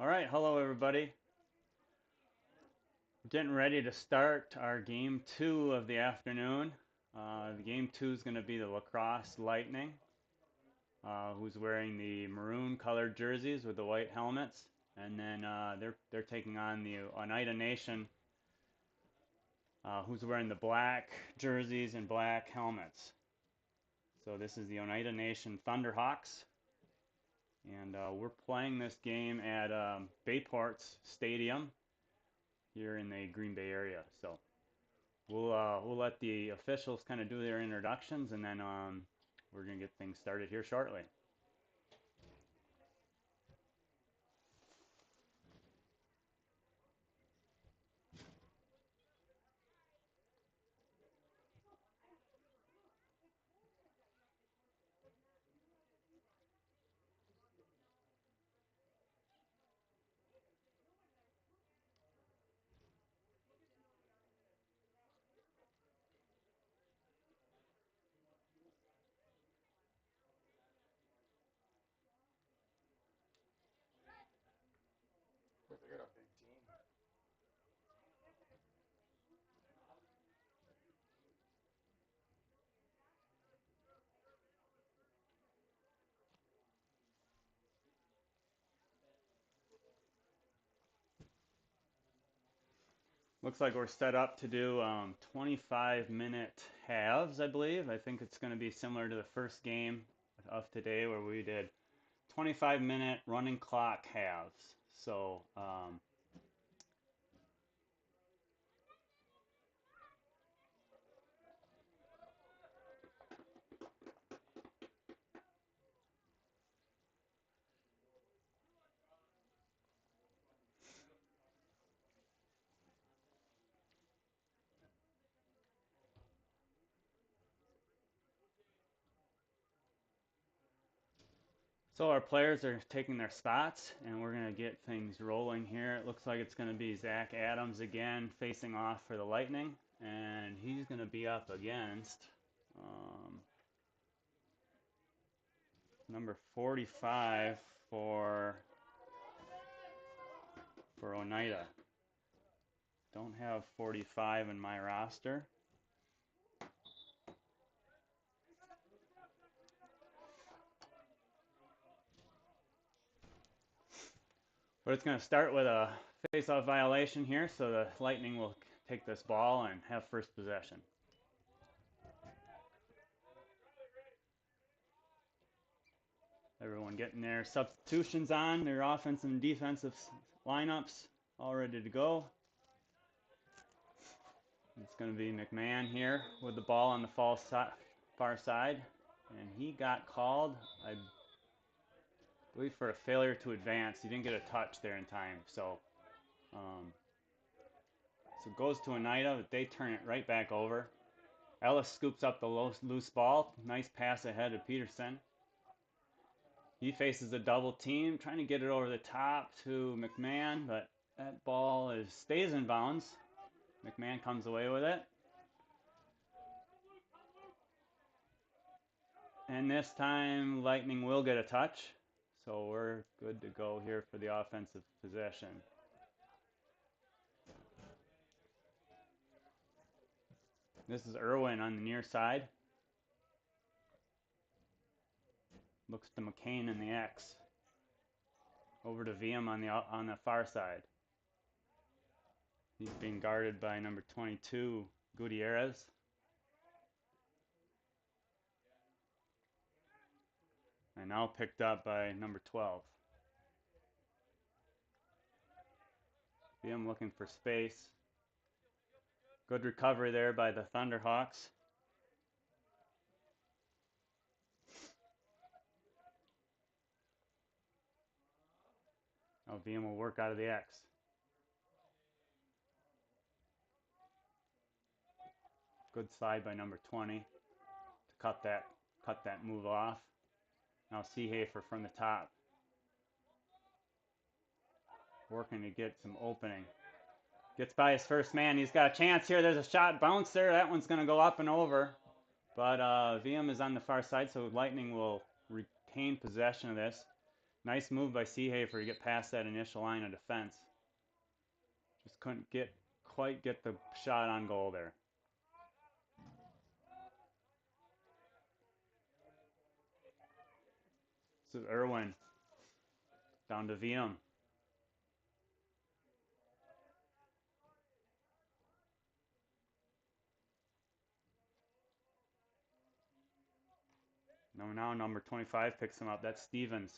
All right, hello everybody. We're getting ready to start our game two of the afternoon. The game two is going to be the Lacrosse Lightning, who's wearing the maroon colored jerseys with the white helmets, and then they're taking on the Oneida Nation, who's wearing the black jerseys and black helmets. So this is the Oneida Nation Thunderhawks, and we're playing this game at Bayport's Stadium here in the Green Bay area. So we'll let the officials kind of do their introductions, and then we're gonna get things started here shortly. Looks like we're set up to do 25-minute halves, I believe. I think it's going to be similar to the first game of today where we did 25-minute running clock halves. So our players are taking their spots, and we're going to get things rolling here. It looks like it's going to be Zach Adams again facing off for the Lightning, and he's going to be up against um, number 45 for Oneida. Don't have 45 in my roster. But it's going to start with a face-off violation here, so the Lightning will take this ball and have first possession. Everyone getting their substitutions on, their offensive and defensive lineups all ready to go. It's going to be McMahon here with the ball on the far side. And he got called, I believe, for a failure to advance. He didn't get a touch there in time. So it goes to Oneida, but they turn it right back over. Ellis scoops up the loose ball. Nice pass ahead of Peterson. He faces a double team, trying to get it over the top to McMahon, but that ball stays in bounds. McMahon comes away with it. And this time, Lightning will get a touch. So we're good to go here for the offensive possession. This is Irwin on the near side. Looks to McCain in the X. Over to VM on the far side. He's being guarded by number 22, Gutierrez. And now picked up by number 12. VM looking for space. Good recovery there by the Thunderhawks. Now VM will work out of the X. Good slide by number 20 to cut that move off. Now Seehafer from the top. Working to get some opening. Gets by his first man. He's got a chance here. There's a shot bounce there. That one's going to go up and over. But VM is on the far side, so Lightning will retain possession of this. Nice move by Seehafer to get past that initial line of defense. Just couldn't quite get the shot on goal there. This is Irwin. Down to VM. Now number 25 picks him up. That's Stevens.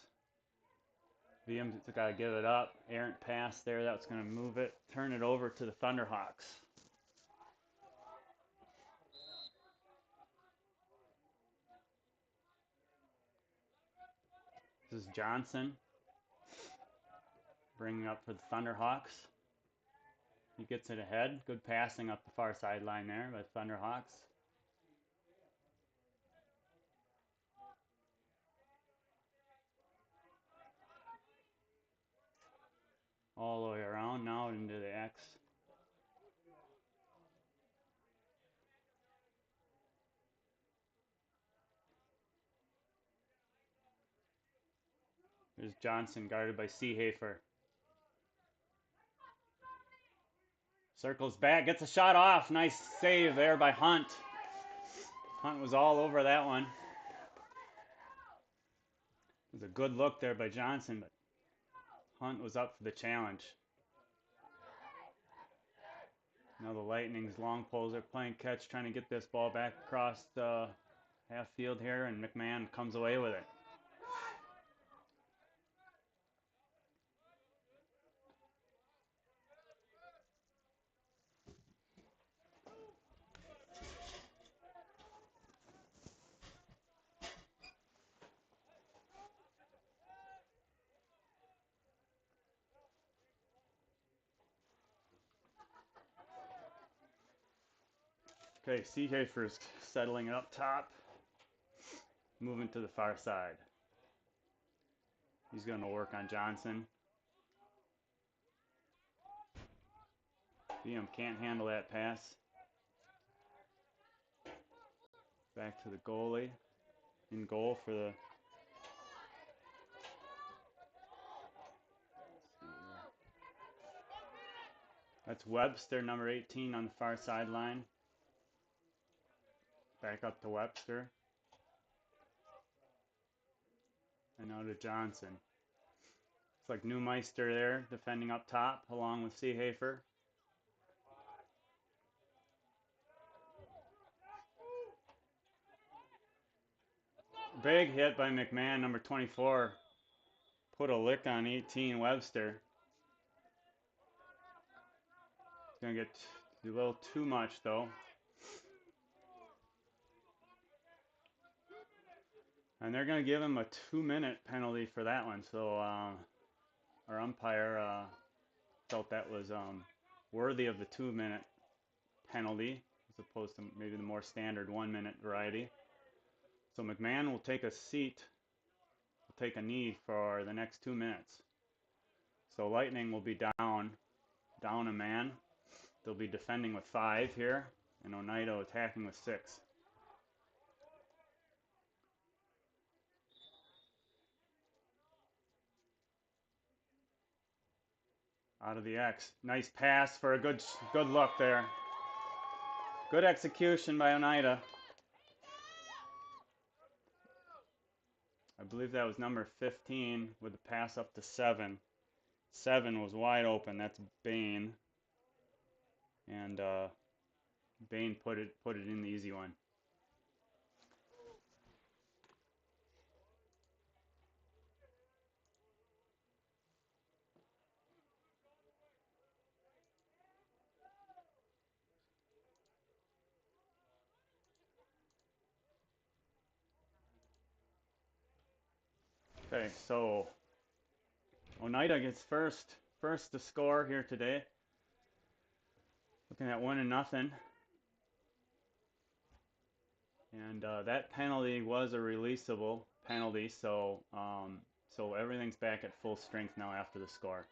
VM's got to give it up. Errant pass there. That's going to move it. Turn it over to the Thunderhawks. This is Johnson. Bringing up for the Thunderhawks. He gets it ahead. Good passing up the far sideline there by Thunderhawks. All the way around now into the X. There's Johnson guarded by Seehafer. Circles back, gets a shot off. Nice save there by Hunt. Hunt was all over that one. It was a good look there by Johnson, but Hunt was up for the challenge. Now the Lightning's long poles are playing catch, trying to get this ball back across the half field here, and McMahon comes away with it. Okay, Seehafer's settling it up top, moving to the far side. He's going to work on Johnson. VM can't handle that pass. Back to the goalie. In goal for the... That's Webster, number 18 on the far sideline. Back up to Webster. And now to Johnson. It's like Neumeister there, defending up top, along with Seehafer. Big hit by McMahon, number 24. Put a lick on 18, Webster. It's going to get a little too much, though. And they're going to give him a 2-minute penalty for that one. So our umpire felt that was worthy of the 2-minute penalty, as opposed to maybe the more standard 1-minute variety. So McMahon will take a seat, will take a knee for the next 2 minutes. So Lightning will be down a man. They'll be defending with 5 here, and Oneida attacking with 6. Out of the X. Nice pass for a good look there. Good execution by Oneida. I believe that was number 15 with the pass up to 7. 7 was wide open. That's Bain. And Bain put it in the easy one. Okay, so Oneida gets first to score here today. Looking at 1-0. And that penalty was a releasable penalty, so so everything's back at full strength now after the score.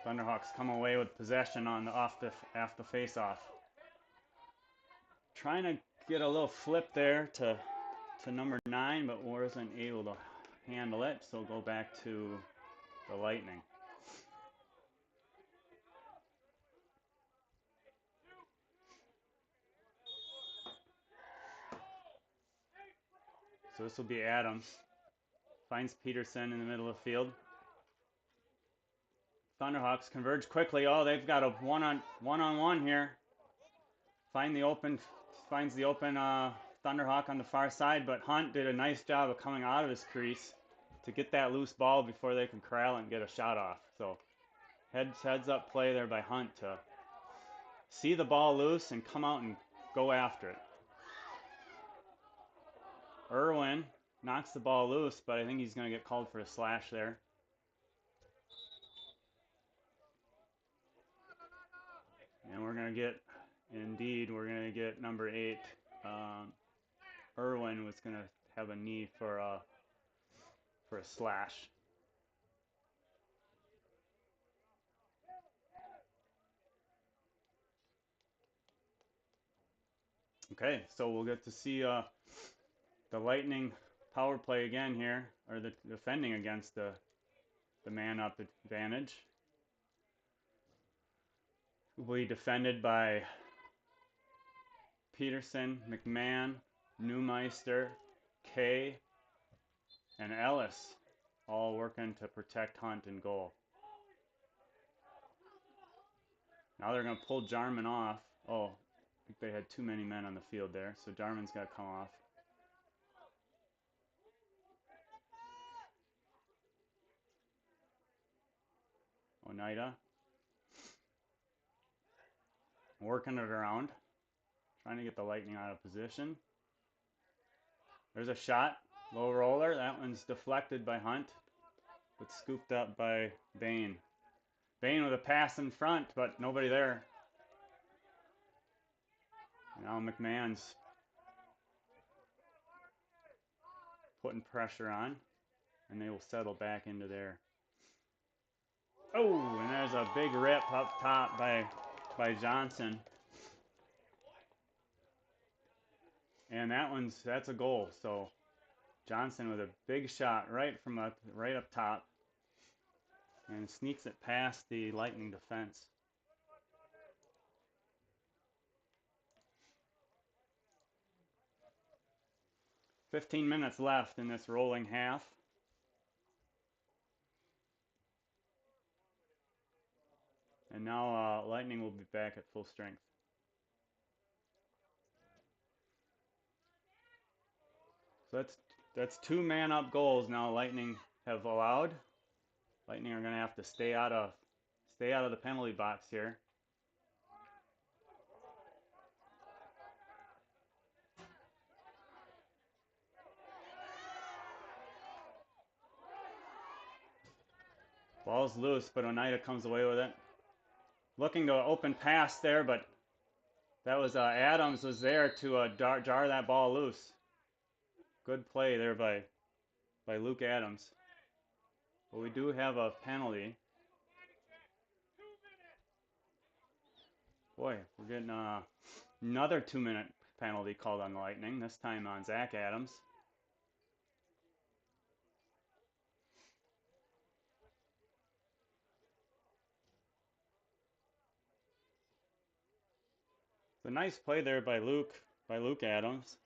Thunderhawks come away with possession on the after face-off. Trying to get a little flip there to to number 9, but wasn't able to handle it, so go back to the Lightning. So this will be Adams. Finds Peterson in the middle of the field. Thunderhawks converge quickly. Oh, they've got a one-on-one here. Finds the open Thunderhawk on the far side, but Hunt did a nice job of coming out of his crease to get that loose ball before they can corral it and get a shot off. So heads up play there by Hunt to see the ball loose and come out and go after it. Irwin knocks the ball loose, but I think he's going to get called for a slash there. And we're going to get number 8. Irwin was going to have a knee for a slash. Okay, so we'll get to see the Lightning power play again here, or the defending against the man-up advantage. Will be defended by Peterson, McMahon, Neumeister, Kay, and Ellis, all working to protect Hunt in goal. Now they're going to pull Jarman off. Oh, I think they had too many men on the field there, so Jarman's got to come off. Oneida working it around, trying to get the Lightning out of position. There's a shot, low roller. That one's deflected by Hunt, but scooped up by Bain. Bain with a pass in front, but nobody there. Now McMahon's putting pressure on, and they will settle back into there. Oh, and there's a big rip up top by Johnson. And that's a goal. So Johnson with a big shot right up top, and sneaks it past the Lightning defense. "15 minutes left in this rolling half. And now Lightning will be back at full strength. So that's 2 man-up goals now Lightning have allowed. Lightning are going to have to stay out of the penalty box here. Ball's loose, but Oneida comes away with it. Looking to open pass there, but that was Adams was there to jar that ball loose. Good play there by Luke Adams. But we do have a penalty. Boy, we're getting another 2-minute penalty called on the Lightning, this time on Zach Adams. It's a nice play there by Luke Adams.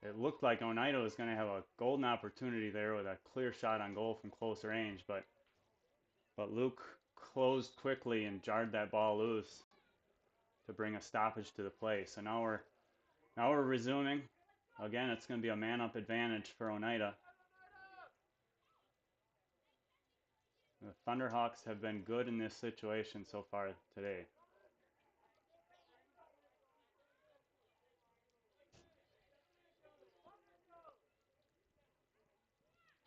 It looked like Oneida was going to have a golden opportunity there with a clear shot on goal from close range, but Luke closed quickly and jarred that ball loose to bring a stoppage to the play. So now we're resuming. Again, it's going to be a man-up advantage for Oneida. The Thunderhawks have been good in this situation so far today.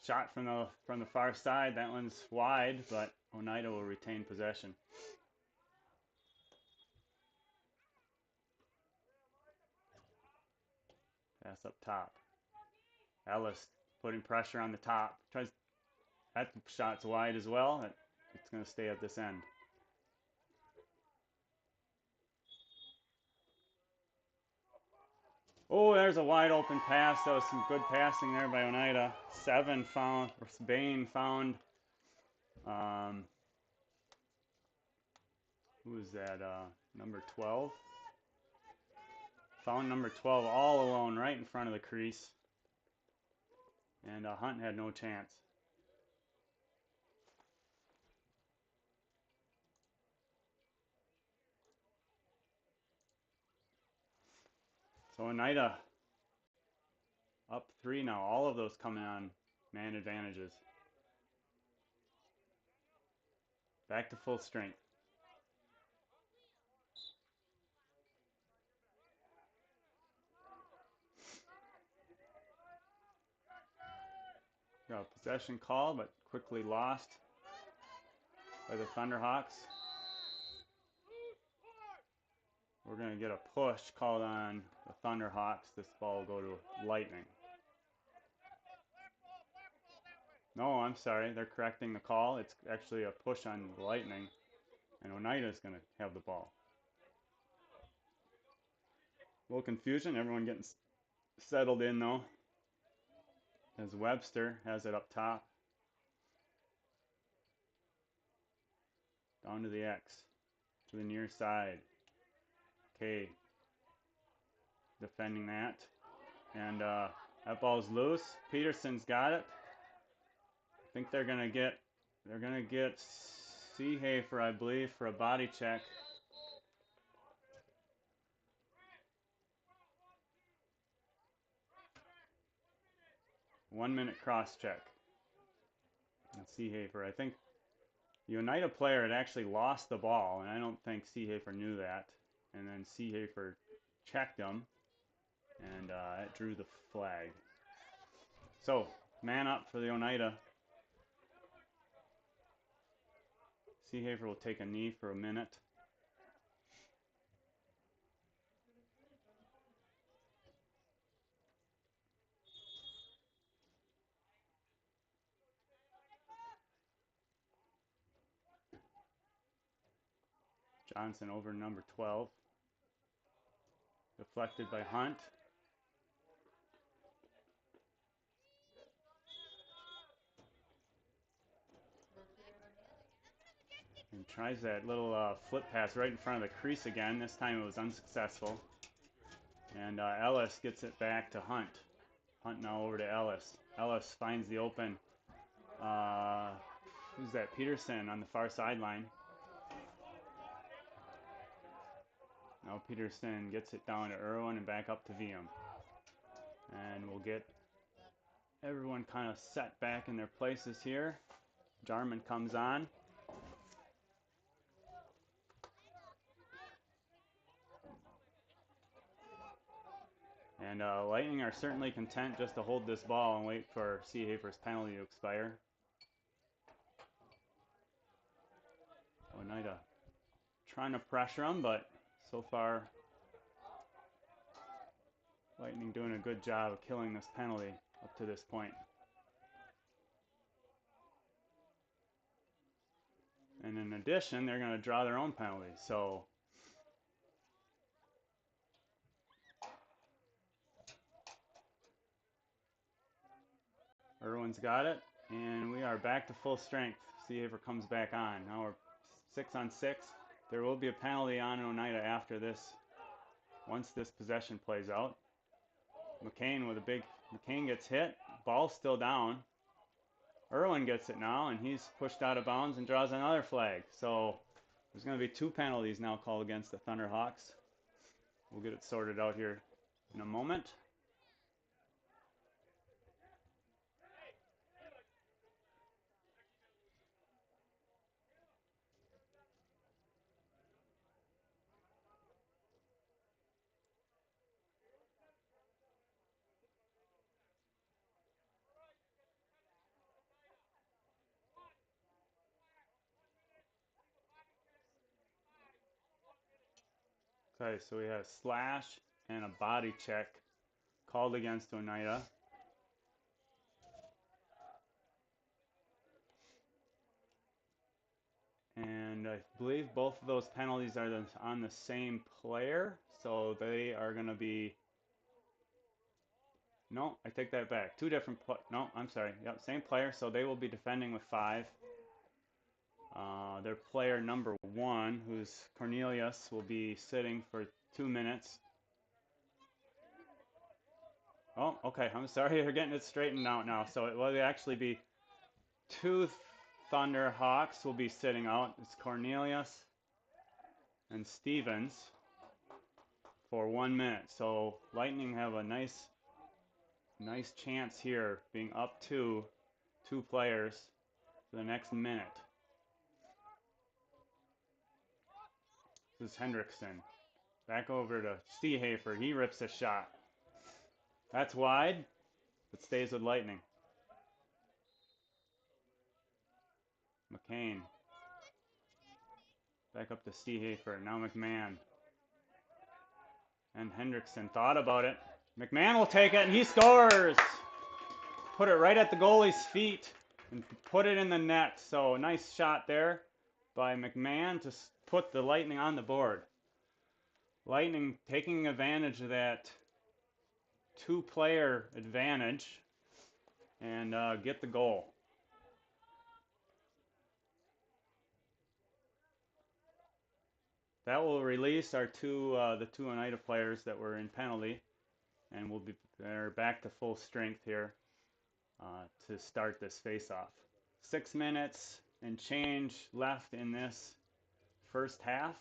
Shot from the far side. That one's wide, but Oneida will retain possession. Pass up top. Ellis putting pressure on the top. That shot's wide as well. It's going to stay at this end. Oh, there's a wide open pass. That was some good passing there by Oneida. Bain found, um, who was that, number 12? Found number 12 all alone right in front of the crease. And Hunt had no chance. So Oneida up 3 now. All of those coming on man advantages. Back to full strength. Got a possession call, but quickly lost by the Thunderhawks. We're going to get a push called on the Thunderhawks. This ball will go to Lightning. No, I'm sorry. They're correcting the call. It's actually a push on the Lightning. And Oneida is going to have the ball. A little confusion. Everyone getting settled in, though. As Webster has it up top. Down to the X. To the near side. Okay. Defending that. And that ball's loose. Peterson's got it. I think they're gonna get Seehafer, I believe, for a body check. One-minute cross check. And Seehafer, I think the Oneida player had actually lost the ball, and I don't think Seehafer knew that. And then Seehafer checked him, and it drew the flag. So, man up for the Oneida. Seehafer will take a knee for a minute. Johnson over number 12. Deflected by Hunt. And tries that little flip pass right in front of the crease again. This time it was unsuccessful. And Ellis gets it back to Hunt. Hunt now over to Ellis. Ellis finds the open. Who's that? Peterson on the far sideline. Now Peterson gets it down to Irwin and back up to VM. And we'll get everyone kind of set back in their places here. Jarman comes on. And Lightning are certainly content just to hold this ball and wait for Seehafer's penalty to expire. Oneida trying to pressure him, but so far Lightning doing a good job of killing this penalty up to this point. And in addition, they're going to draw their own penalty. So Irwin's got it, and we are back to full strength. Seehafer comes back on. Now we're 6-on-6. There will be a penalty on Oneida after this, once this possession plays out. McCain gets hit. Ball's still down. Irwin gets it now, and he's pushed out of bounds and draws another flag. So there's going to be 2 penalties now called against the Thunderhawks. We'll get it sorted out here in a moment. Okay, so we have slash and a body check called against Oneida. And I believe both of those penalties are on the same player, so they are going to be No, I take that back. Two different. No, I'm sorry. Yep, same player. So they will be defending with 5. Their player number 1, who's Cornelius, will be sitting for 2 minutes. Oh, okay. I'm sorry. They're getting it straightened out now. So it will actually be 2 Thunderhawks will be sitting out. It's Cornelius and Stevens for 1 minute. So Lightning have a nice chance here, being up 2 players for the next minute. This is Hendrickson. Back over to Seehafer. He rips a shot. That's wide, but stays with Lightning. McCain. Back up to Seehafer. Now McMahon. And Hendrickson thought about it. McMahon will take it, and he scores! Put it right at the goalie's feet and put it in the net. So nice shot there by McMahon to put the Lightning on the board. Lightning taking advantage of that 2-player advantage and get the goal. That will release our the 2 Oneida players that were in penalty, and they're back to full strength here to start this face-off. 6 minutes and change left in this first half.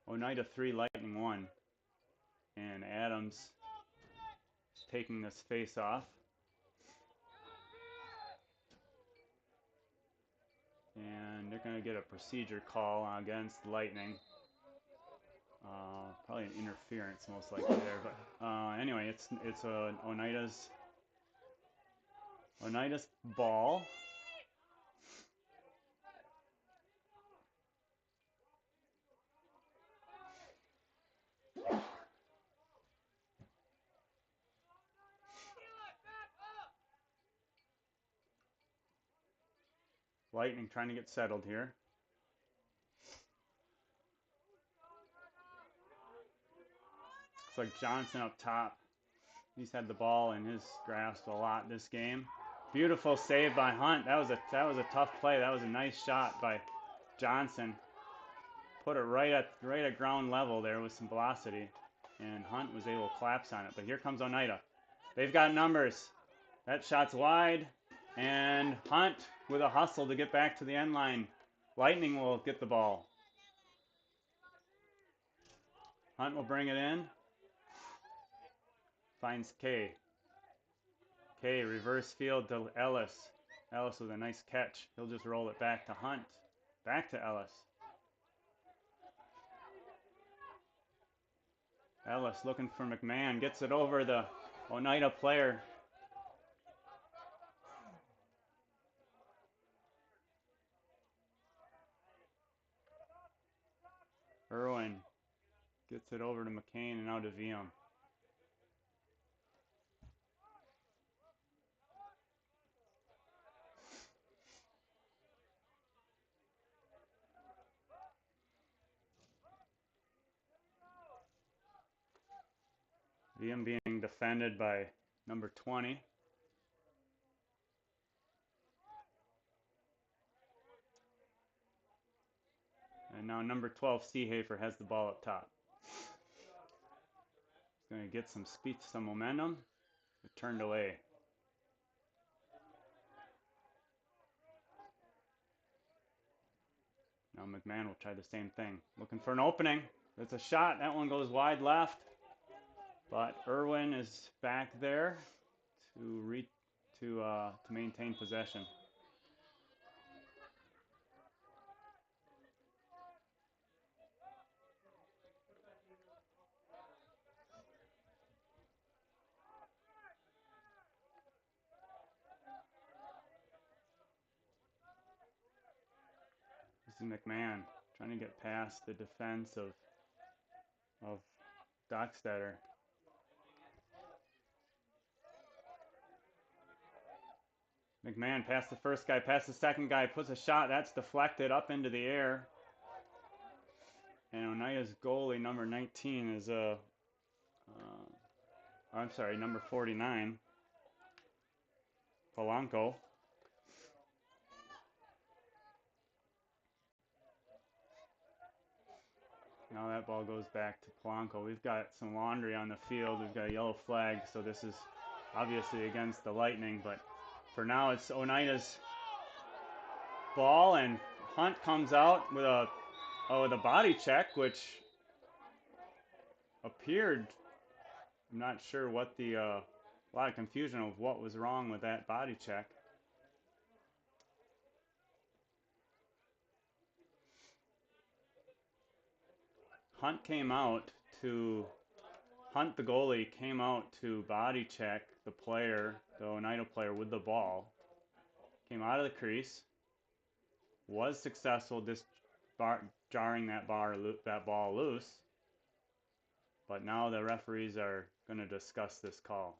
Oneida 3, Lightning 1, and Adams taking this face-off. And they're going to get a procedure call against Lightning. Probably an interference, most likely there. But anyway, it's Oneida's ball. Lightning trying to get settled here. Looks like Johnson up top. He's had the ball in his grasp a lot this game. Beautiful save by Hunt. That was a tough play. That was a nice shot by Johnson. Put it right at ground level there with some velocity, and Hunt was able to collapse on it. But here comes Oneida. They've got numbers. That shot's wide, and Hunt with a hustle to get back to the end line. Lightning will get the ball. Hunt will bring it in. Finds Kay. Kay, reverse field to Ellis. Ellis with a nice catch. He'll just roll it back to Hunt. Back to Ellis. Ellis looking for McMahon. Gets it over the Oneida player. Irwin gets it over to McCain and now to Viam. Viam being defended by number 20. And now number 12, Seehafer, has the ball up top. He's going to get some speed, some momentum. It turned away. Now McMahon will try the same thing. Looking for an opening. It's a shot. That one goes wide left. But Irwin is back there to maintain possession. This is McMahon trying to get past the defense of Dockstetter. McMahon past the first guy, past the second guy, puts a shot. That's deflected up into the air. And Oneida's goalie, number 19, is I'm sorry, number 49, Polanco. Now that ball goes back to Polanco. We've got some laundry on the field. We've got a yellow flag, so this is obviously against the Lightning, but for now it's Oneida's ball, and Hunt comes out with a body check, which appeared, I'm not sure what a lot of confusion of what was wrong with that body check. Hunt the goalie came out to body check the player, the Oneida player, with the ball. Came out of the crease, was successful jarring that ball loose, but now the referees are going to discuss this call.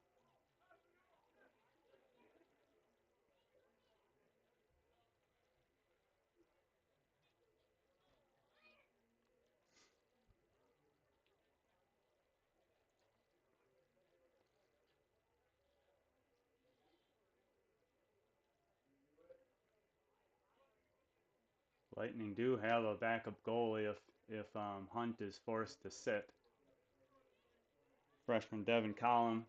Lightning do have a backup goalie if Hunt is forced to sit. Freshman Devin Collum,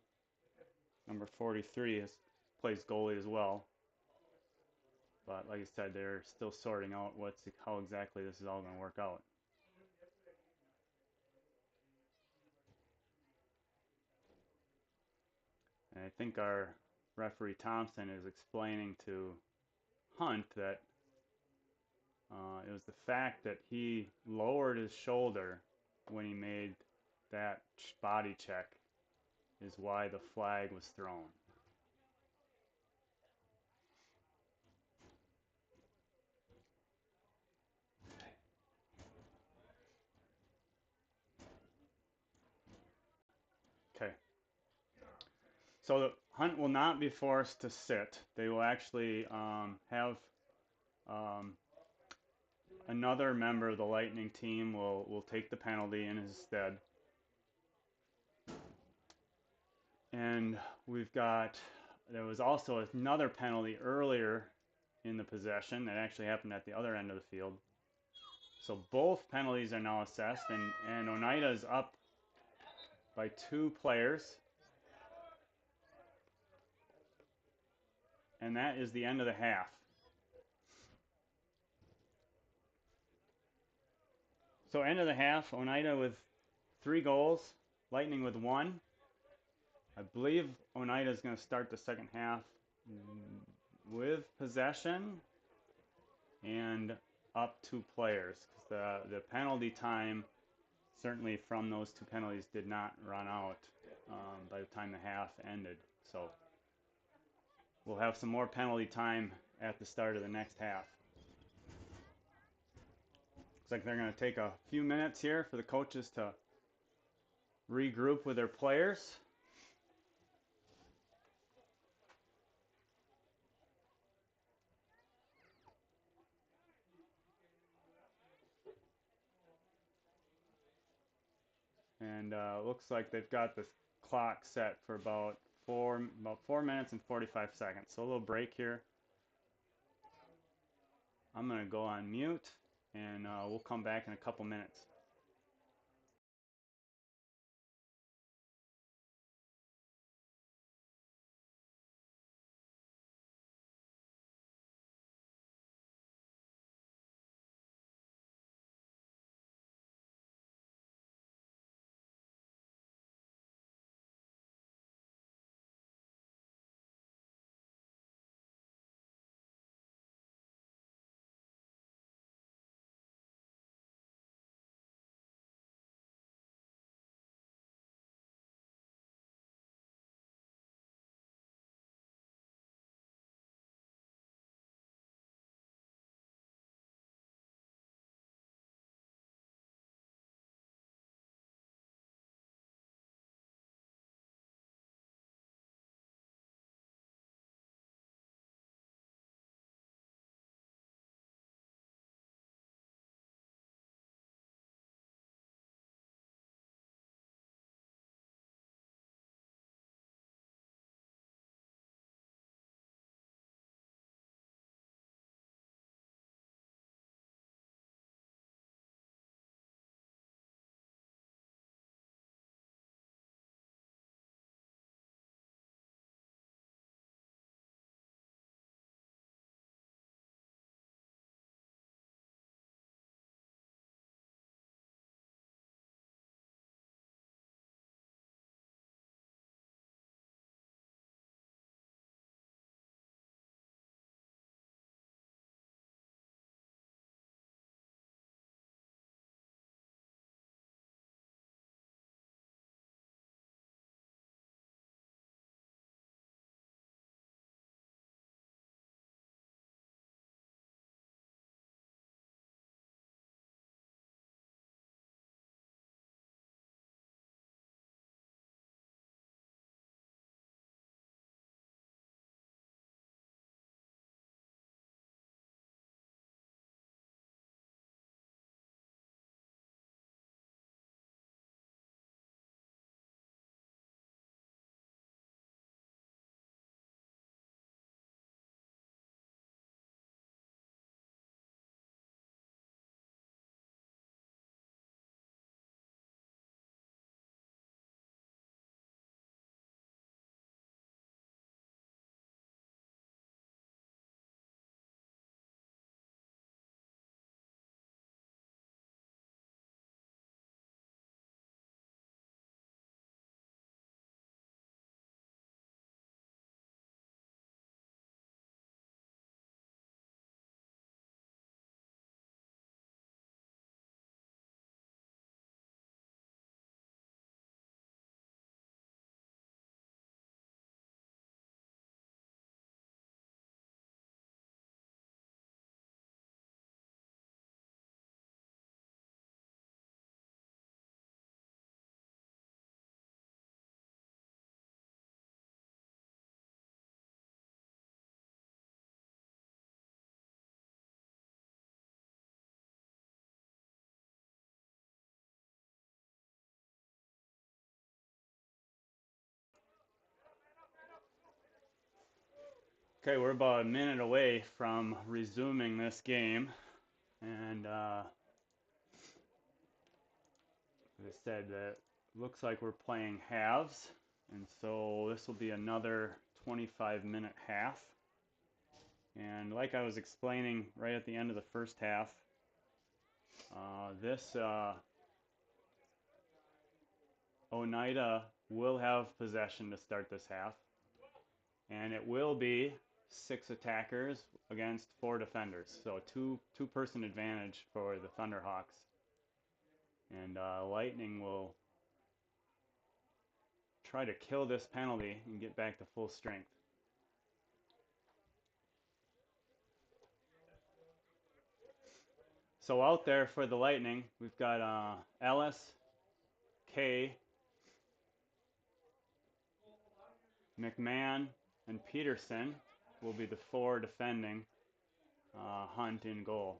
number 43, plays goalie as well. But like I said, they're still sorting out how exactly this is all going to work out. And I think our referee Thompson is explaining to Hunt that it was the fact that he lowered his shoulder when he made that body check is why the flag was thrown. Okay. So the Hunt will not be forced to sit. They will actually have another member of the Lightning team will take the penalty in his stead. And there was also another penalty earlier in the possession that actually happened at the other end of the field. So both penalties are now assessed, and Oneida is up by 2 players. And that is the end of the half. So end of the half, Oneida with 3 goals, Lightning with 1. I believe Oneida is going to start the second half with possession and up 2 players, because the penalty time, certainly from those 2 penalties, did not run out by the time the half ended. So we'll have some more penalty time at the start of the next half. Looks like they're going to take a few minutes here for the coaches to regroup with their players. And looks like they've got the clock set for about 4 minutes and 45 seconds. So a little break here. I'm going to go on mute, and we'll come back in a couple minutes. Okay, we're about a minute away from resuming this game, and as I said, that looks like we're playing halves, and so this will be another 25-minute half. And like I was explaining right at the end of the first half, this Oneida will have possession to start this half, and it will be 6 attackers against 4 defenders, so two-person advantage for the Thunderhawks. And Lightning will try to kill this penalty and get back to full strength. So out there for the Lightning, we've got Ellis, Kay, McMahon, and Peterson will be the 4 defending. Hunt in goal.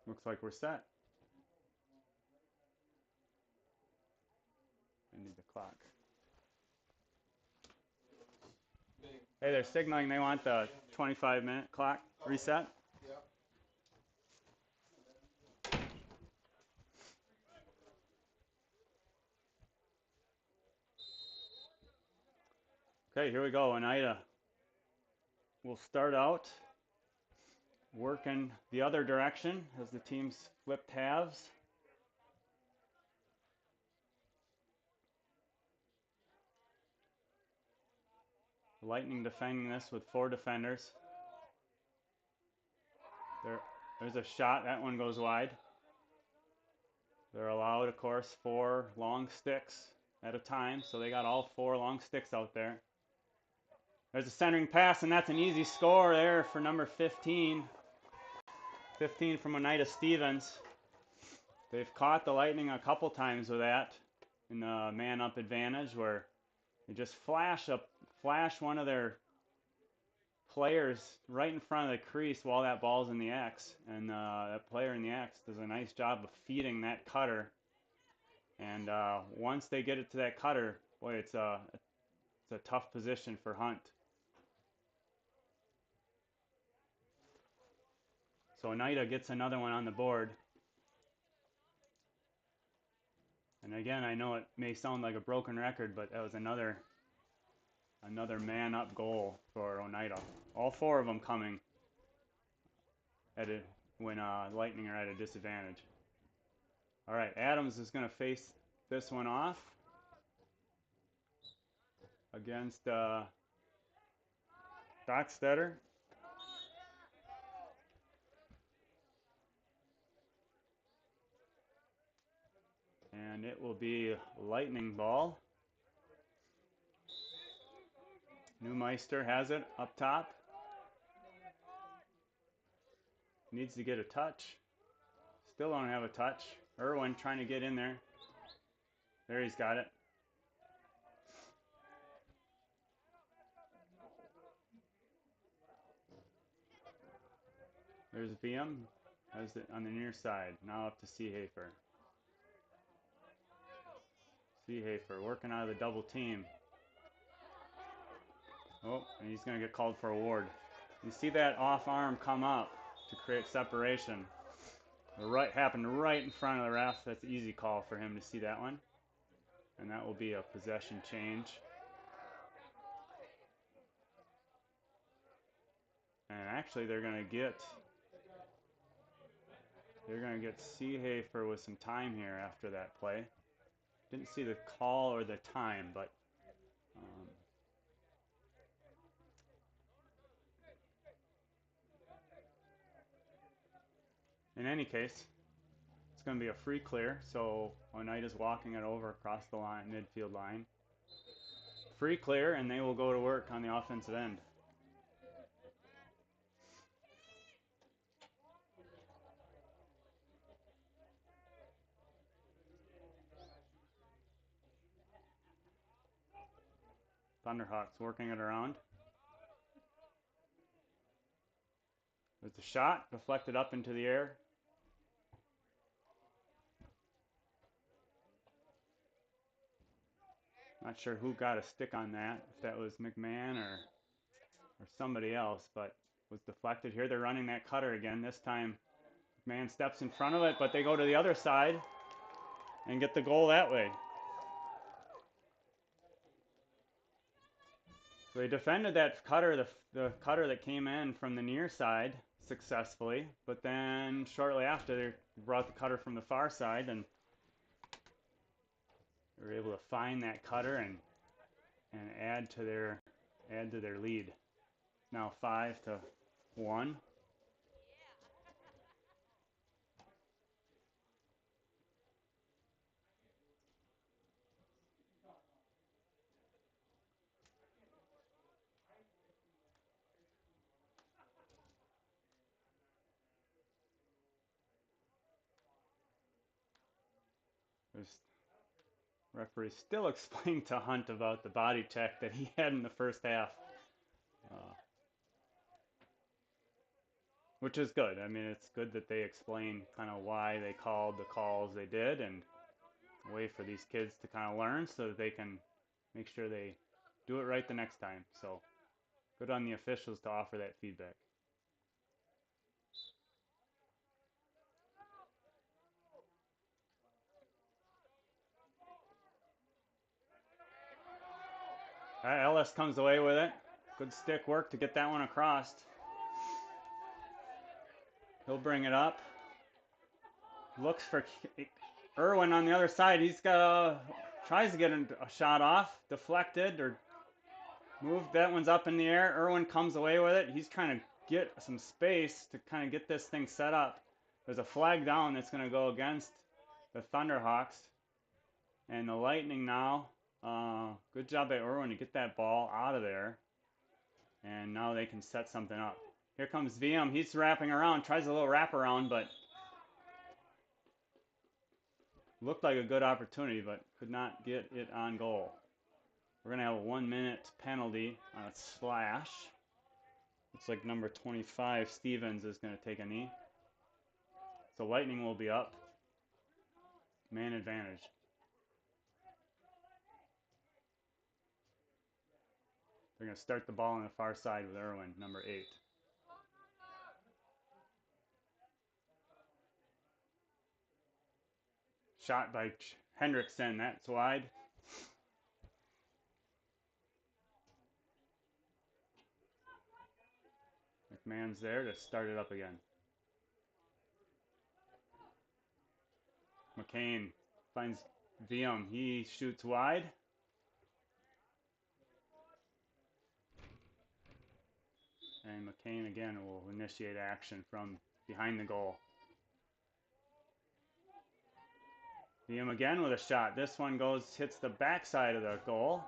Looks like we're set. I need the clock. Hey, they're signaling they want the 25-minute clock reset. Okay, here we go. Oneida will start out working the other direction as the teams flip halves. Lightning defending this with 4 defenders. There's a shot. That one goes wide. They're allowed, of course, 4 long sticks at a time, so they got all 4 long sticks out there. There's a centering pass, and that's an easy score there for number 15. 15 from Oneida Stevens. They've caught the Lightning a couple times with that in the man-up advantage, where they just flash one of their players right in front of the crease while that ball's in the X, and that player in the X does a nice job of feeding that cutter. And once they get it to that cutter, boy, it's a tough position for Hunt. So Oneida gets another one on the board. And again, I know it may sound like a broken record, but that was another man-up goal for Oneida. All 4 of them coming when Lightning are at a disadvantage. All right, Adams is going to face this one off against Dockstetter. And it will be Lightning ball. Neumeister has it up top. Needs to get a touch. Still don't have a touch. Irwin trying to get in there. There, he's got it. There's VM. Has it on the near side. Now up to Seehafer. Seehafer working out of the double team. Oh, and he's going to get called for a ward. You see that off arm come up to create separation. Happened right in front of the ref. That's an easy call for him to see that one. And that will be a possession change. And actually they're going to get Seehafer with some time here after that play. Didn't see the call or the time, but in any case, it's going to be a free clear, so Oneida's walking it over across the line, midfield line. Free clear, and they will go to work on the offensive end. Thunderhawks working it around. There's a shot, deflected up into the air. Not sure who got a stick on that, if that was McMahon or somebody else, but was deflected. Here they're running that cutter again. This time McMahon steps in front of it, but they go to the other side and get the goal that way. So they defended that cutter, the cutter that came in from the near side successfully, but then shortly after they brought the cutter from the far side and they were able to find that cutter and add to their lead. Now 5-1. There's referee still explaining to Hunt about the body check that he had in the first half, which is good. I mean, it's good that they explain kind of why they called the calls they did and a way for these kids to kind of learn so that they can make sure they do it right the next time. So good on the officials to offer that feedback. Ellis comes away with it. Good stick work to get that one across. He'll bring it up. Looks for Irwin on the other side. He's got tries to get a shot off, deflected or moved. That one's up in the air. Irwin comes away with it. He's trying to get some space to kind of get this thing set up. There's a flag down that's going to go against the Thunderhawks. And the Lightning now. Good job by Irwin to get that ball out of there. And now they can set something up. Here comes VM. He's wrapping around. Tries a little wraparound, but looked like a good opportunity, but could not get it on goal. We're going to have a 1-minute penalty on a slash. Looks like number 25, Stevens, is going to take a knee. So Lightning will be up. Man advantage. They're going to start the ball on the far side with Irwin, number 8. Shot by Hendrickson. That's wide. McMahon's there to start it up again. McCain finds VM. He shoots wide. And McCain again will initiate action from behind the goal. VM again with a shot. This one hits the backside of the goal.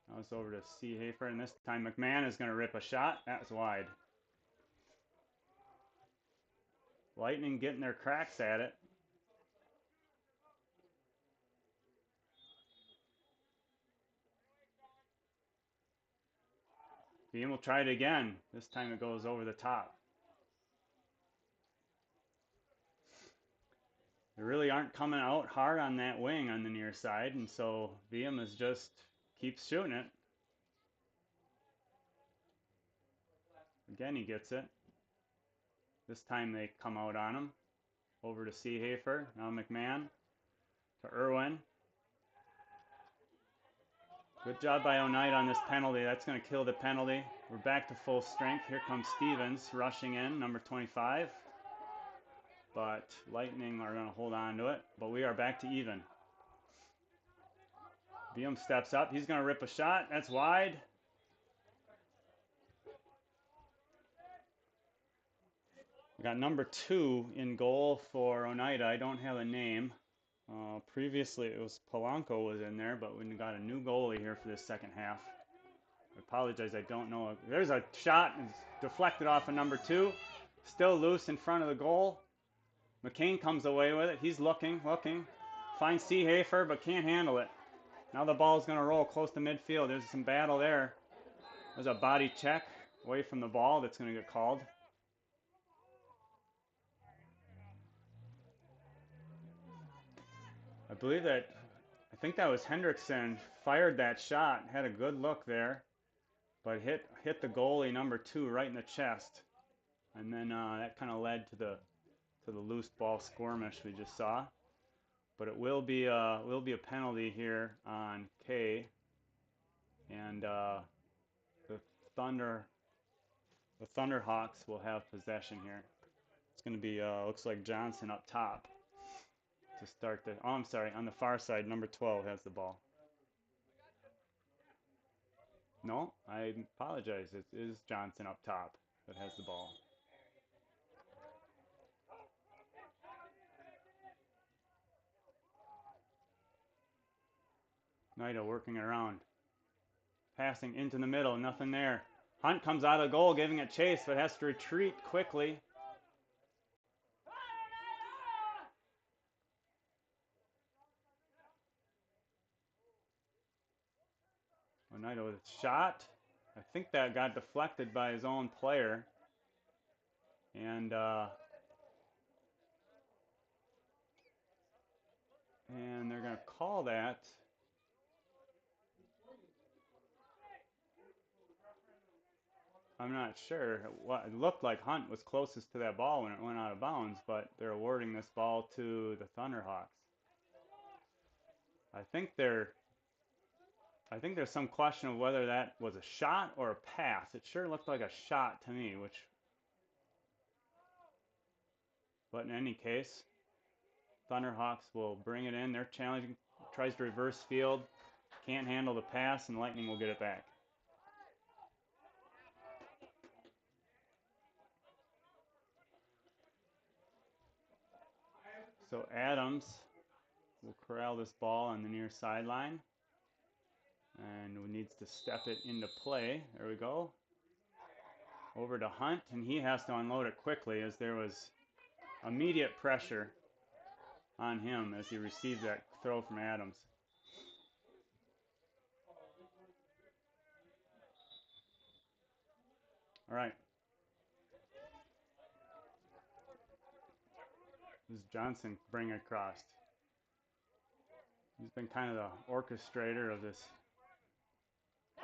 Now it's over to Seehafer, and this time McMahon is going to rip a shot. That's wide. Lightning getting their cracks at it. VM will try it again. This time it goes over the top. They really aren't coming out hard on that wing on the near side, and so VM is just keeps shooting it. Again, he gets it. This time they come out on him. Over to Seehafer. Now McMahon to Irwin. Good job by Oneida on this penalty. That's going to kill the penalty. We're back to full strength. Here comes Stevens rushing in, number 25. But Lightning are going to hold on to it. But we are back to even. VM steps up. He's going to rip a shot. That's wide. We got number 2 in goal for Oneida. I don't have a name. Previously it was Polanco was in there, but we got a new goalie here for this second half. I apologize, I don't know. There's a shot. It's deflected off of number 2. Still loose in front of the goal. McCain comes away with it. He's looking. Finds Seehafer, but can't handle it. Now the ball's going to roll close to midfield. There's some battle there. There's a body check away from the ball that's going to get called. I believe that, I think that was Hendrickson fired that shot, had a good look there, but hit the goalie number 2 right in the chest, and then that kind of led to the loose ball skirmish we just saw. But it will be a penalty here on K, and the Thunder the Thunderhawks will have possession here. It's going to be looks like Johnson up top to start the. Oh, I'm sorry. On the far side, number 12 has the ball. No, I apologize. It is Johnson up top that has the ball. Oneida working it around. Passing into the middle, nothing there. Hunt comes out of goal, giving it chase, but has to retreat quickly. Oneida with a shot. I think that got deflected by his own player. And they're going to call that. I'm not sure. It looked like Hunt was closest to that ball when it went out of bounds, but they're awarding this ball to the Thunderhawks. I think there's some question of whether that was a shot or a pass. It sure looked like a shot to me, but in any case, Thunderhawks will bring it in. They're challenging, tries to reverse field, can't handle the pass, and Lightning will get it back. So Adams will corral this ball on the near sideline and needs to step it into play. There we go. Over to Hunt, and he has to unload it quickly as there was immediate pressure on him as he received that throw from Adams. All right. This is Johnson bringing it across. He's been kind of the orchestrator of this.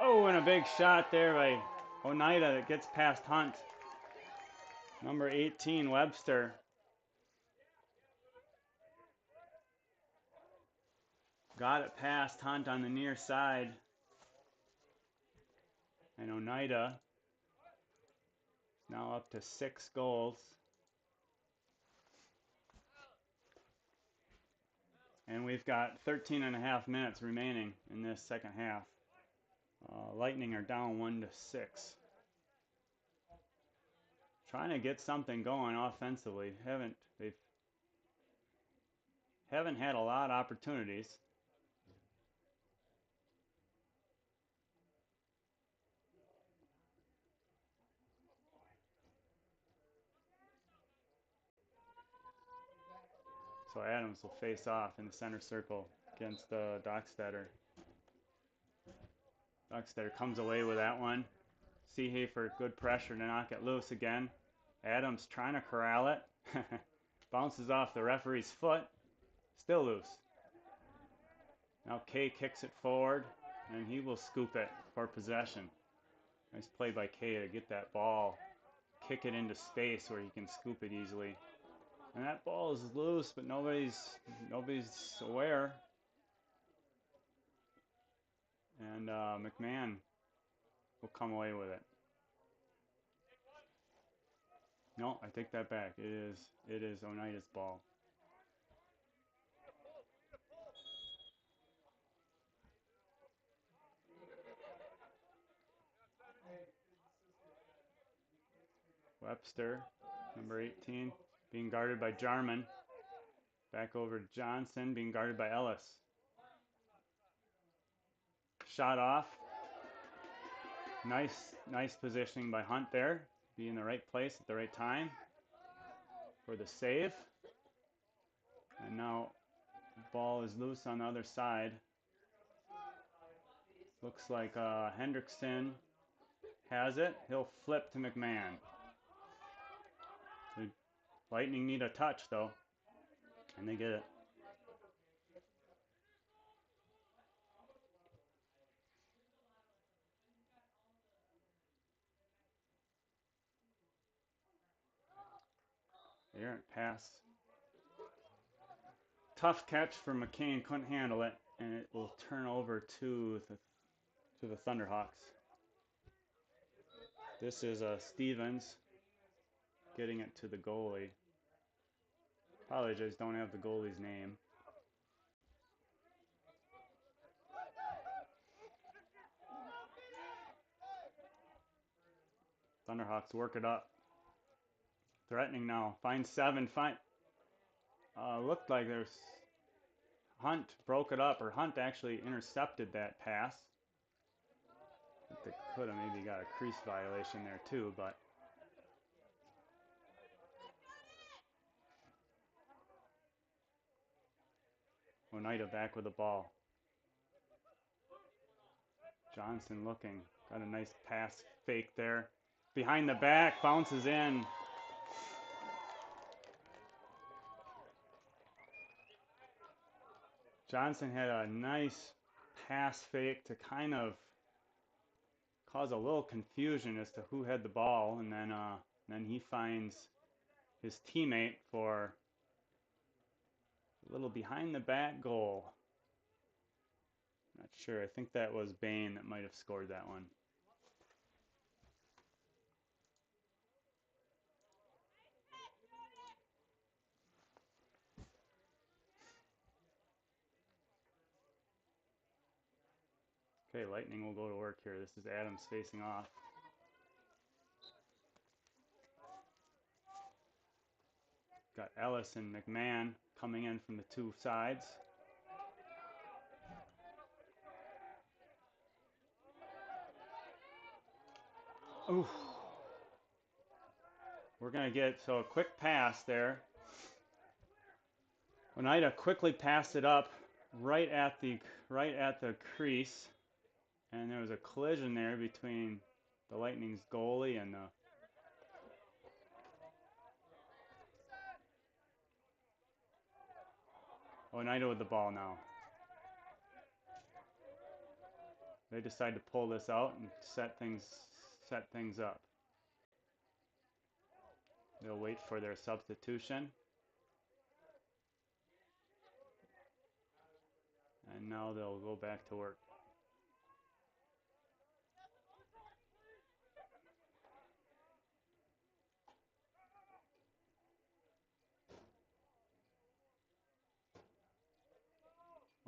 Oh, and a big shot there by Oneida that gets past Hunt. Number 18, Webster. Got it past Hunt on the near side. And Oneida now up to 6 goals. And we've got 13 and a half minutes remaining in this second half. Lightning are down 1-6. Trying to get something going offensively. They haven't had a lot of opportunities. So Adams will face off in the center circle against Dockstetter. Dockstetter comes away with that one. Seehafer, good pressure to knock it loose again. Adams trying to corral it. Bounces off the referee's foot. Still loose. Now Kay kicks it forward, and he will scoop it for possession. Nice play by Kay to get that ball, kick it into space where he can scoop it easily. And that ball is loose, but nobody's aware. And McMahon will come away with it. No, I take that back. It is Oneida's ball. Webster, number 18, being guarded by Jarman. Back over to Johnson, being guarded by Ellis. Shot off. Nice positioning by Hunt there. Be in the right place at the right time for the save. And now the ball is loose on the other side. Looks like Hendrickson has it. He'll flip to McMahon. The Lightning need a touch though, and they get it. errant pass. Tough catch for McCain, couldn't handle it, and it will turn over to the Thunderhawks. This is Stevens getting it to the goalie. Apologize, don't have the goalie's name. Thunderhawks work it up. Threatening now. Find 7. Looked like there's Hunt broke it up, or Hunt actually intercepted that pass. I think they could have maybe got a crease violation there too, but Oneida back with the ball. Johnson looking. Got a nice pass fake there. Behind the back, bounces in. Johnson had a nice pass fake to kind of cause a little confusion as to who had the ball, and then he finds his teammate for a little behind the back goal. Not sure. I think that was Bain that might have scored that one. Okay, Lightning will go to work here. This is Adams facing off. Got Ellis and McMahon coming in from the two sides. Ooh. We're going to get, so a quick pass there. Oneida quickly passed it up right at the crease. And there was a collision there between the Lightning's goalie and the Oneida with the ball now. They decide to pull this out and set things up. They'll wait for their substitution. And now they'll go back to work.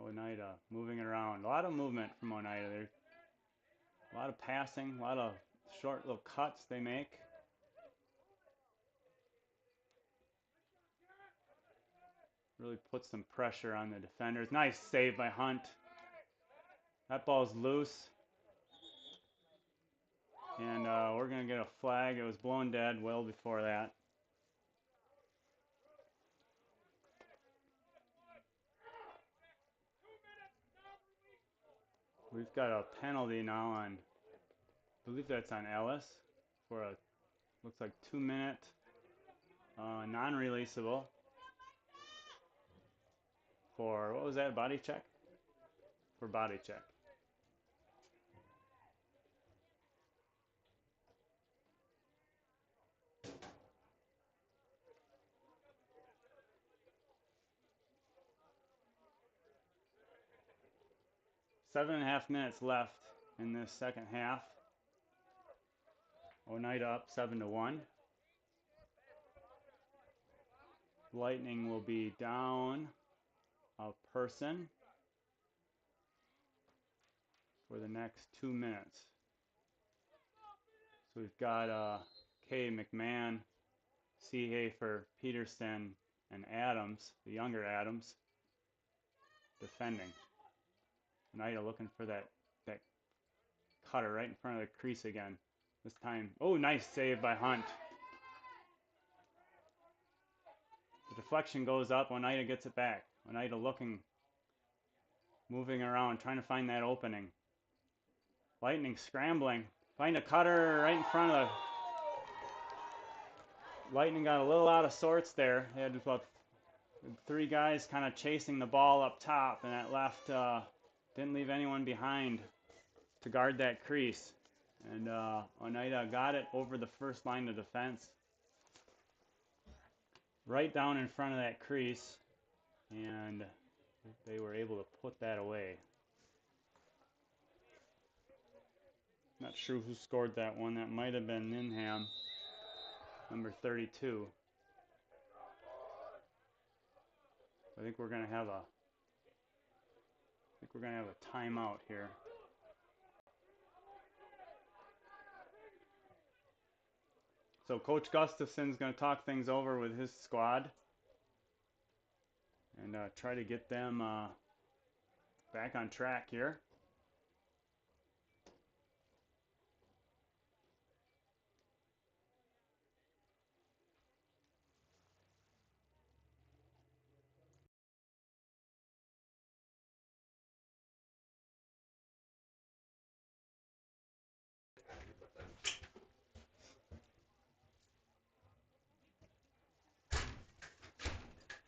Oneida moving it around. A lot of movement from Oneida. There's a lot of passing, a lot of short little cuts they make. Really puts some pressure on the defenders. Nice save by Hunt. That ball's loose. And we're going to get a flag. It was blown dead well before that. We've got a penalty now on, I believe that's on Ellis, for a, looks like 2-minute non-releasable for, what was that, body check? For body check. Seven and a half minutes left in this second half. Oneida up 7-1. Lightning will be down a person for the next 2 minutes. So we've got K. McMahon, C. Hafer, Peterson, and Adams, the younger Adams, defending. Oneida looking for that cutter right in front of the crease again. This time, oh, nice save by Hunt. The deflection goes up. Oneida gets it back. Oneida looking, moving around, trying to find that opening. Lightning scrambling. Find a cutter right in front of the... Lightning got a little out of sorts there. They had about 3 guys kind of chasing the ball up top, and that left, didn't leave anyone behind to guard that crease. And Oneida got it over the first line of defense. right down in front of that crease, and they were able to put that away. Not sure who scored that one. That might have been Ninham, number 32. I think we're gonna have a timeout here. So Coach Gustafson's going to talk things over with his squad and try to get them back on track here.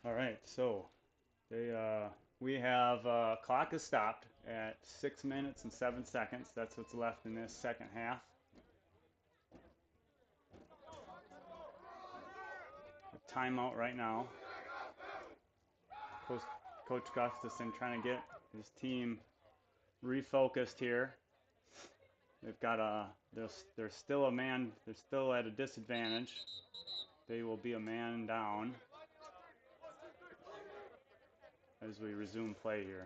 All right, so we have clock is stopped at 6 minutes and 7 seconds. That's what's left in this second half. Timeout right now. Coach Gustafson trying to get his team refocused here. They've got they're still at a disadvantage. They will be a man down as we resume play here.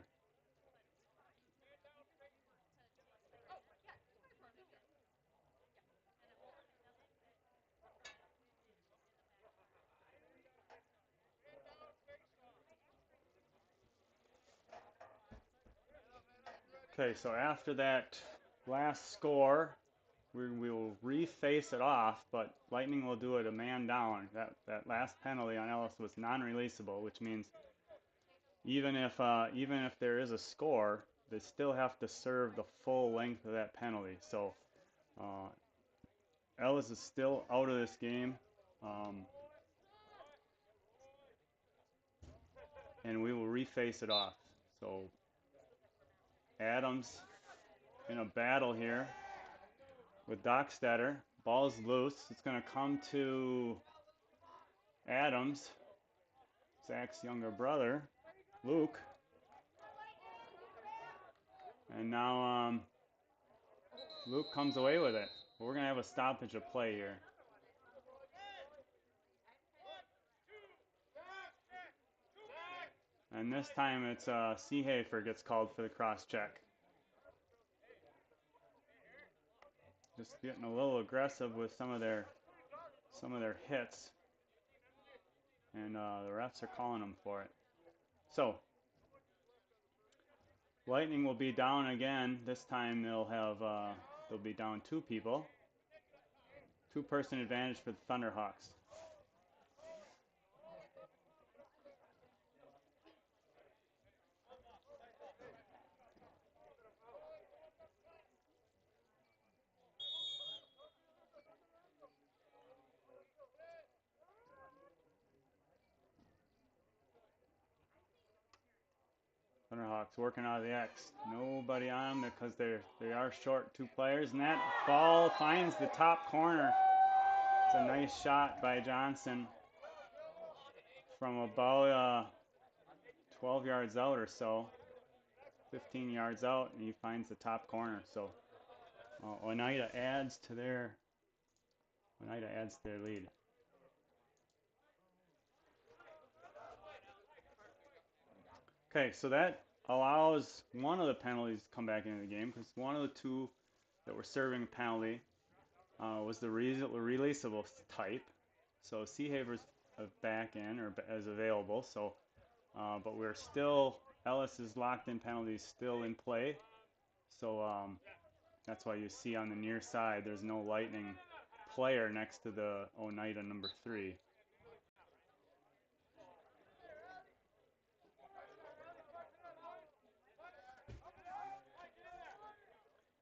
Okay, so after that last score, we will reface it off, but Lightning will do it a man down. That last penalty on Ellis was non-releasable, which means even if there is a score, they still have to serve the full length of that penalty. So Ellis is still out of this game, and we will reface it off. So Adams in a battle here with Dockstetter. Ball's loose. It's going to come to Adams, Zach's younger brother, Luke. And now Luke comes away with it. We're going to have a stoppage of play here. And this time it's Seehafer gets called for the cross check. Just getting a little aggressive with some of their hits. And the refs are calling them for it. So Lightning will be down again. This time they'll be down 2 people. 2-person advantage for the Thunderhawks. Thunderhawks working out of the X. Nobody on them because they are short 2 players, and that ball finds the top corner. It's a nice shot by Johnson from about 12 yards out or so, 15 yards out, and he finds the top corner. So Oneida adds to their lead. Okay, so that allows one of the penalties to come back into the game because one of the 2 that were serving a penalty was the releasable type. So Seehaver's back in or as available. So, but we're still Ellis's locked-in penalty still in play. So that's why you see on the near side there's no Lightning player next to the Oneida number 3.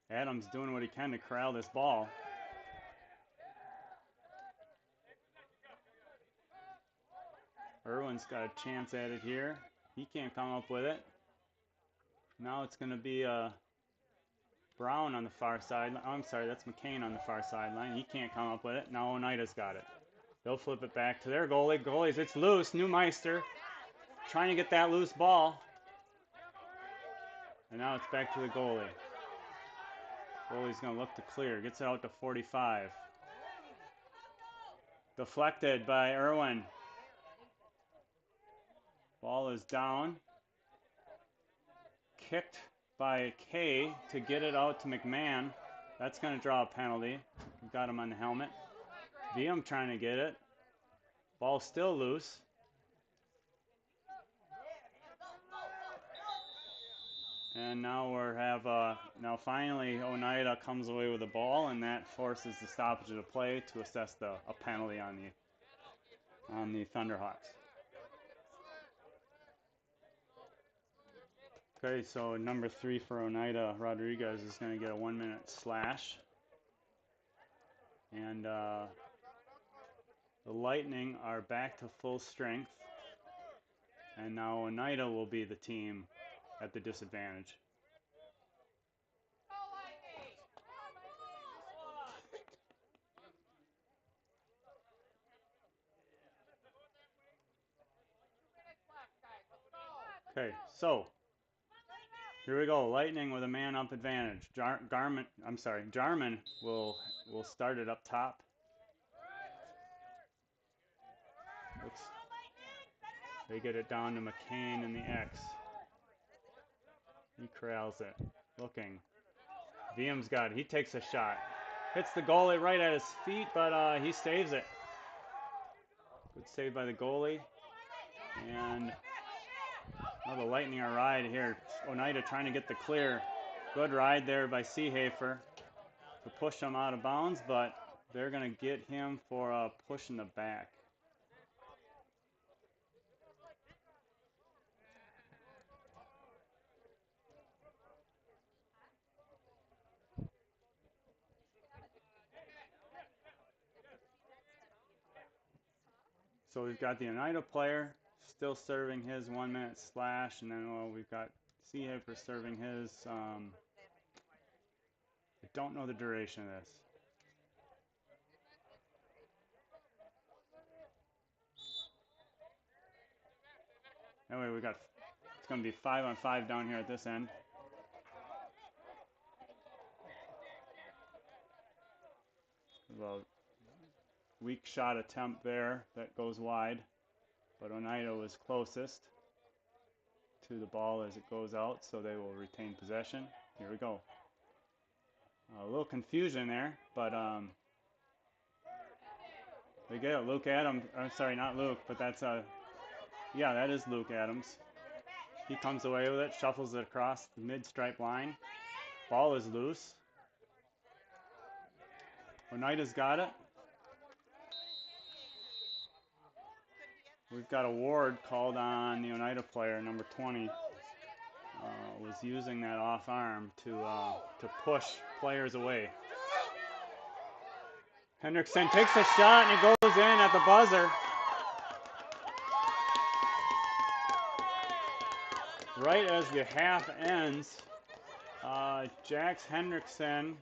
Adams doing what he can to corral this ball. Irwin's got a chance at it here. He can't come up with it. Now it's going to be Brown on the far side. I'm sorry, that's McCain on the far sideline. He can't come up with it. Now Oneida's got it. They'll flip it back to their goalie. Goalies, it's loose. Neumeister trying to get that loose ball. And now it's back to the goalie. Goalie's going to look to clear. Gets it out to 45. Deflected by Irwin. Ball is down. Kicked by Kay to get it out to McMahon. That's going to draw a penalty. Got him on the helmet. VM trying to get it. Ball still loose. And now now finally Oneida comes away with the ball, and that forces the stoppage of the play to assess a penalty on the Thunderhawks. Okay, so number 3 for Oneida, Rodriguez, is going to get a 1-minute slash. And the Lightning are back to full strength. And now Oneida will be the team at the disadvantage. Okay, so here we go. Lightning with a man-up advantage. Jarman will start it up top. They get it down to McCain in the X. He corrals it. Looking. VM's got it. He takes a shot. Hits the goalie right at his feet, but he saves it. Good save by the goalie. And now the Lightning are ride here. Oneida trying to get the clear. Good ride there by Seehafer to push him out of bounds, but they're going to get him for a push in the back. So we've got the Oneida player still serving his 1-minute slash, and then we've got Seehafer serving his. I don't know the duration of this. Anyway, it's going to be 5-on-5 down here at this end. A weak shot attempt there that goes wide, but Oneida was closest to the ball as it goes out, so they will retain possession. Here we go. A little confusion there, but they get it. Luke Adams. I'm sorry, not Luke, but that's yeah, that is Luke Adams. He comes away with it, shuffles it across the mid-stripe line. Ball is loose. Oneida's got it. We've got a ward called on the Oneida player, number 20. Was using that off arm to push players away. Hendrickson takes a shot and it goes in at the buzzer. Right as the half ends, Jax Hendrickson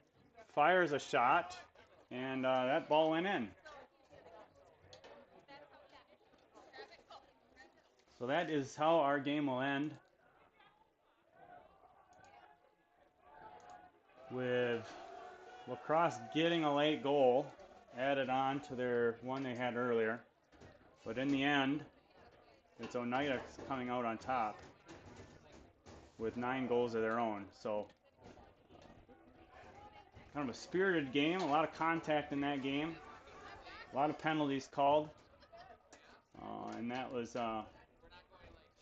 fires a shot, and that ball went in. So that is how our game will end, with Lacrosse getting a late goal added on to their one they had earlier. But in the end, it's Oneida coming out on top with 9 goals of their own. So kind of a spirited game, a lot of contact in that game, a lot of penalties called, and that was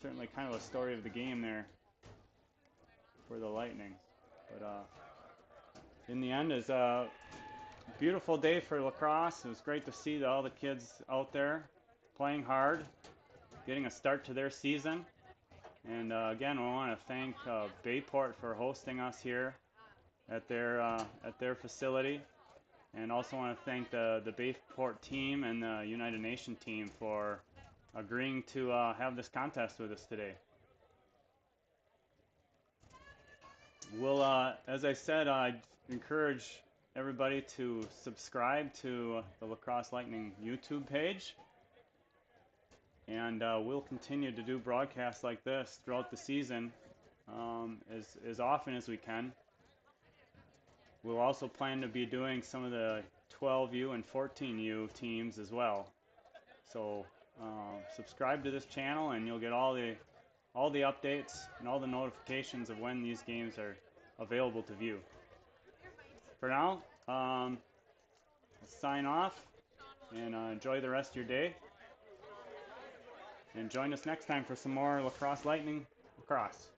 certainly kind of a story of the game there for the Lightning. But in the end, it's a beautiful day for lacrosse. It was great to see all the kids out there playing hard, getting a start to their season. And again, we want to thank Bayport for hosting us here at their facility, and also want to thank the Bayport team and the United Nation team for agreeing to have this contest with us today. We'll, as I said, I encourage everybody to subscribe to the Lacrosse Lightning YouTube page. And we'll continue to do broadcasts like this throughout the season as often as we can. We'll also plan to be doing some of the 12U and 14U teams as well. So subscribe to this channel and you'll get all the updates and all the notifications of when these games are available to view. For now, I'll sign off and enjoy the rest of your day. And join us next time for some more Lacrosse Lightning Lacrosse.